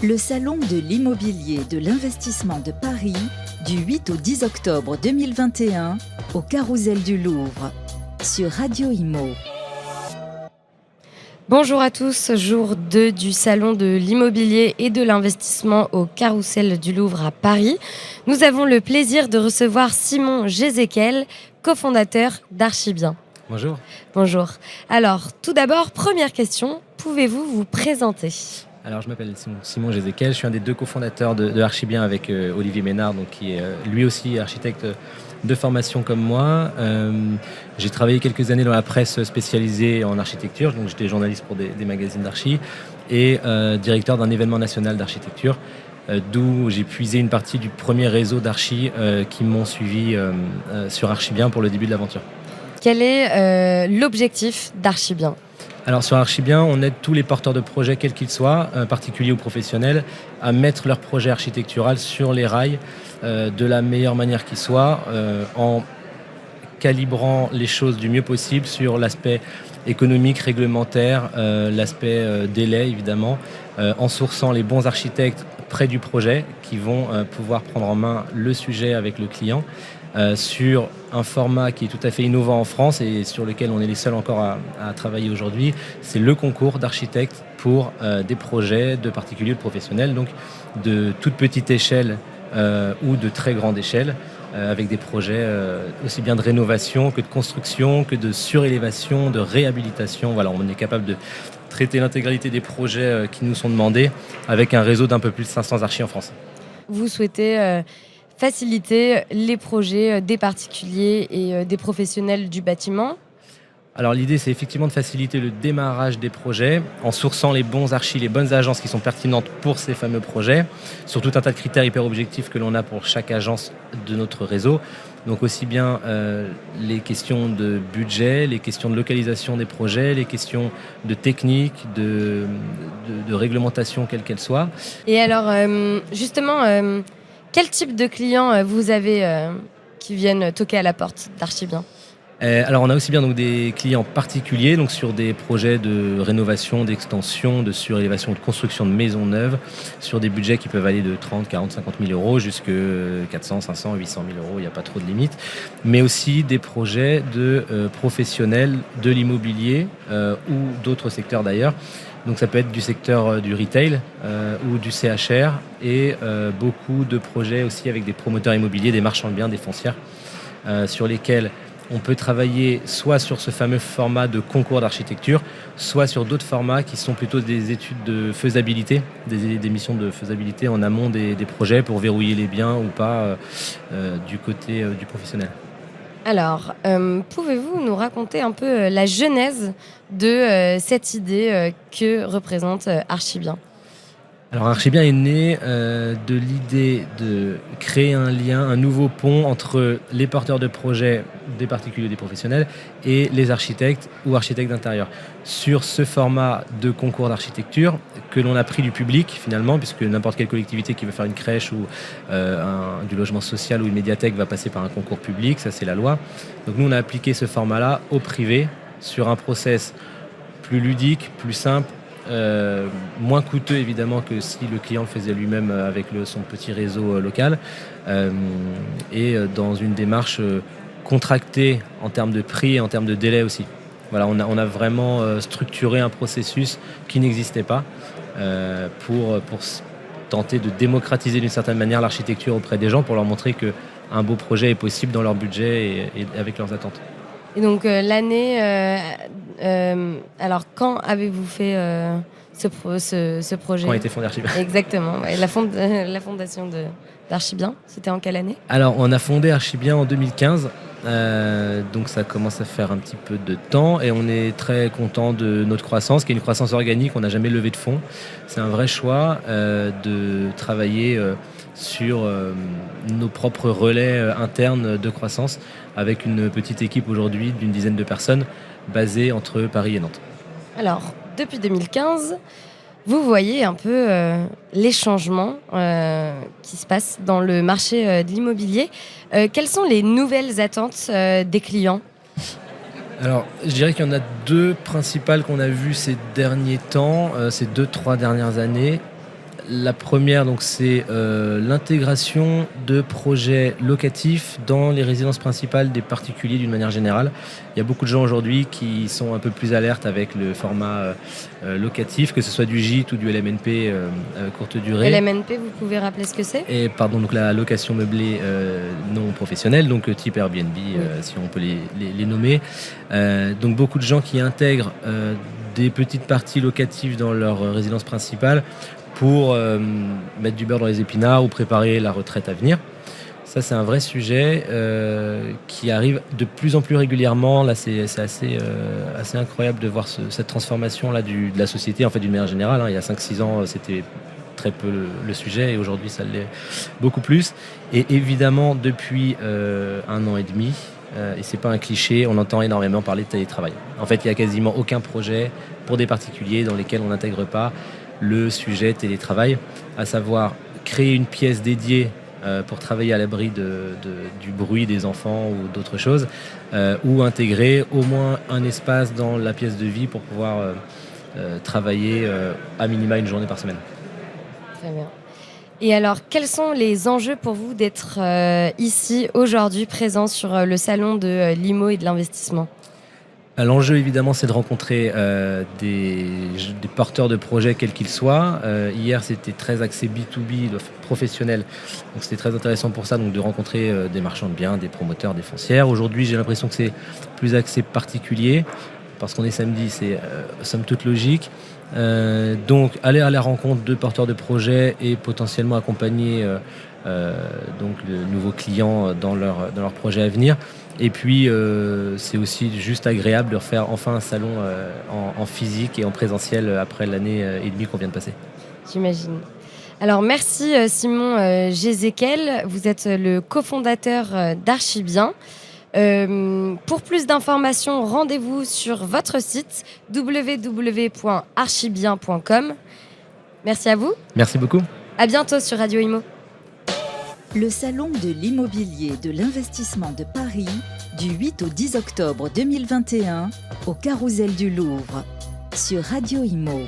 Le Salon de l'immobilier de l'investissement de Paris du 8 au 10 octobre 2021 au Carrousel du Louvre sur Radio Imo. Bonjour à tous, jour 2 du Salon de l'immobilier et de l'investissement au Carrousel du Louvre à Paris. Nous avons le plaisir de recevoir Simon Jézéquel, cofondateur d'Archibien. Bonjour. Bonjour. Alors, tout d'abord, première question, pouvez-vous vous présenter ? Alors, je m'appelle Simon Jézéquel, je suis un des deux cofondateurs de Archibien avec Olivier Ménard, donc, qui est lui aussi architecte de formation comme moi. J'ai travaillé quelques années dans la presse spécialisée en architecture, donc j'étais journaliste pour des magazines d'archi et directeur d'un événement national d'architecture, d'où j'ai puisé une partie du premier réseau d'archi qui m'ont suivi sur Archibien pour le début de l'aventure. Quel est l'objectif d'Archibien ? Alors sur Archibien, on aide tous les porteurs de projets, quels qu'ils soient, particuliers ou professionnels, à mettre leur projet architectural sur les rails de la meilleure manière qui soit, en calibrant les choses du mieux possible sur l'aspect économique, réglementaire, l'aspect délai évidemment, en sourçant les bons architectes près du projet qui vont pouvoir prendre en main le sujet avec le client. Sur un format qui est tout à fait innovant en France et sur lequel on est les seuls encore à travailler aujourd'hui, c'est le concours d'architectes pour des projets de particuliers, de professionnels, donc de toute petite échelle ou de très grande échelle, avec des projets aussi bien de rénovation que de construction, que de surélévation, de réhabilitation. Voilà, on est capable de traiter l'intégralité des projets qui nous sont demandés avec un réseau d'un peu plus de 500 archis en France. Vous souhaitez faciliter les projets des particuliers et des professionnels du bâtiment. Alors l'idée, c'est effectivement de faciliter le démarrage des projets en sourçant les bons archis, les bonnes agences qui sont pertinentes pour ces fameux projets, sur tout un tas de critères hyper objectifs que l'on a pour chaque agence de notre réseau. Donc aussi bien les questions de budget, les questions de localisation des projets, les questions de technique, de réglementation quelle qu'elle soit. Et alors justement, quel type de clients vous avez qui viennent toquer à la porte d'Archibien ? Alors on a aussi bien donc des clients particuliers, donc sur des projets de rénovation, d'extension, de surélévation, de construction de maisons neuves, sur des budgets qui peuvent aller de 30, 40, 50 000 euros jusqu'à 400, 500, 800 000 euros, il n'y a pas trop de limite. Mais aussi des projets de professionnels de l'immobilier ou d'autres secteurs d'ailleurs. Donc ça peut être du secteur du retail ou du CHR et beaucoup de projets aussi avec des promoteurs immobiliers, des marchands de biens, des foncières, sur lesquels on peut travailler soit sur ce fameux format de concours d'architecture, soit sur d'autres formats qui sont plutôt des études de faisabilité, des missions de faisabilité en amont des projets pour verrouiller les biens ou pas du côté du professionnel. Alors, pouvez-vous nous raconter un peu la genèse de cette idée que représente Archibien ? Alors Archibien est né de l'idée de créer un lien, un nouveau pont entre les porteurs de projets, des particuliers, des professionnels, et les architectes ou architectes d'intérieur. Sur ce format de concours d'architecture que l'on a pris du public finalement, puisque n'importe quelle collectivité qui veut faire une crèche ou du logement social ou une médiathèque va passer par un concours public, ça c'est la loi. Donc nous on a appliqué ce format-là au privé sur un process plus ludique, plus simple, moins coûteux évidemment que si le client le faisait lui-même avec son petit réseau local et dans une démarche contractée en termes de prix et en termes de délai aussi. Voilà, on a vraiment structuré un processus qui n'existait pas pour tenter de démocratiser d'une certaine manière l'architecture auprès des gens, pour leur montrer qu'un beau projet est possible dans leur budget et avec leurs attentes. Et donc l'année, alors quand avez-vous fait ce projet ? Quand a été fondé Archibien. Exactement, ouais, la fondation d'Archibien, c'était en quelle année ? Alors on a fondé Archibien en 2015, donc ça commence à faire un petit peu de temps et on est très content de notre croissance, qui est une croissance organique, on n'a jamais levé de fonds. C'est un vrai choix de travailler sur nos propres relais internes de croissance avec une petite équipe aujourd'hui d'une dizaine de personnes basée entre Paris et Nantes. Alors, depuis 2015, vous voyez un peu les changements qui se passent dans le marché de l'immobilier. Quelles sont les nouvelles attentes des clients ? Alors, je dirais qu'il y en a deux principales qu'on a vues ces derniers temps, ces 2-3 dernières années. La première, donc, c'est l'intégration de projets locatifs dans les résidences principales des particuliers d'une manière générale. Il y a beaucoup de gens aujourd'hui qui sont un peu plus alertes avec le format locatif, que ce soit du gîte ou du LMNP courte durée. LMNP, vous pouvez rappeler ce que c'est ? Et pardon, donc la location meublée non professionnelle, donc type Airbnb, si on peut les nommer. Donc beaucoup de gens qui intègrent des petites parties locatives dans leur résidence principale pour mettre du beurre dans les épinards ou préparer la retraite à venir. Ça, c'est un vrai sujet qui arrive de plus en plus régulièrement. Là, c'est assez incroyable de voir cette transformation-là de la société, en fait, d'une manière générale. Il y a 5-6 ans, c'était très peu le sujet, et aujourd'hui, ça l'est beaucoup plus. Et évidemment, depuis 1 an et demi, et c'est pas un cliché, on entend énormément parler de télétravail. En fait, il n'y a quasiment aucun projet pour des particuliers dans lesquels on n'intègre pas le sujet télétravail, à savoir créer une pièce dédiée pour travailler à l'abri du bruit des enfants ou d'autres choses, ou intégrer au moins un espace dans la pièce de vie pour pouvoir travailler à minima une journée par semaine. Très bien. Et alors, quels sont les enjeux pour vous d'être ici aujourd'hui, présent sur le salon de l'IMO et de l'investissement ? L'enjeu, évidemment, c'est de rencontrer des porteurs de projets, quels qu'ils soient. Hier, c'était très axé B2B, professionnel. Donc, c'était très intéressant pour ça, donc, de rencontrer des marchands de biens, des promoteurs, des foncières. Aujourd'hui, j'ai l'impression que c'est plus axé particulier, parce qu'on est samedi, c'est somme toute logique. Donc, aller à la rencontre de porteurs de projets et potentiellement accompagner donc de nouveaux clients dans leur projet à venir. Et puis, c'est aussi juste agréable de refaire enfin un salon en physique et en présentiel après l'année et demie qu'on vient de passer. J'imagine. Alors, merci Simon Jézéquel. Vous êtes le cofondateur d'Archibien. Pour plus d'informations, rendez-vous sur votre site www.archibien.com. Merci à vous. Merci beaucoup. À bientôt sur Radio Imo. Le salon de l'immobilier de l'investissement de Paris du 8 au 10 octobre 2021 au Carrousel du Louvre sur Radio Imo.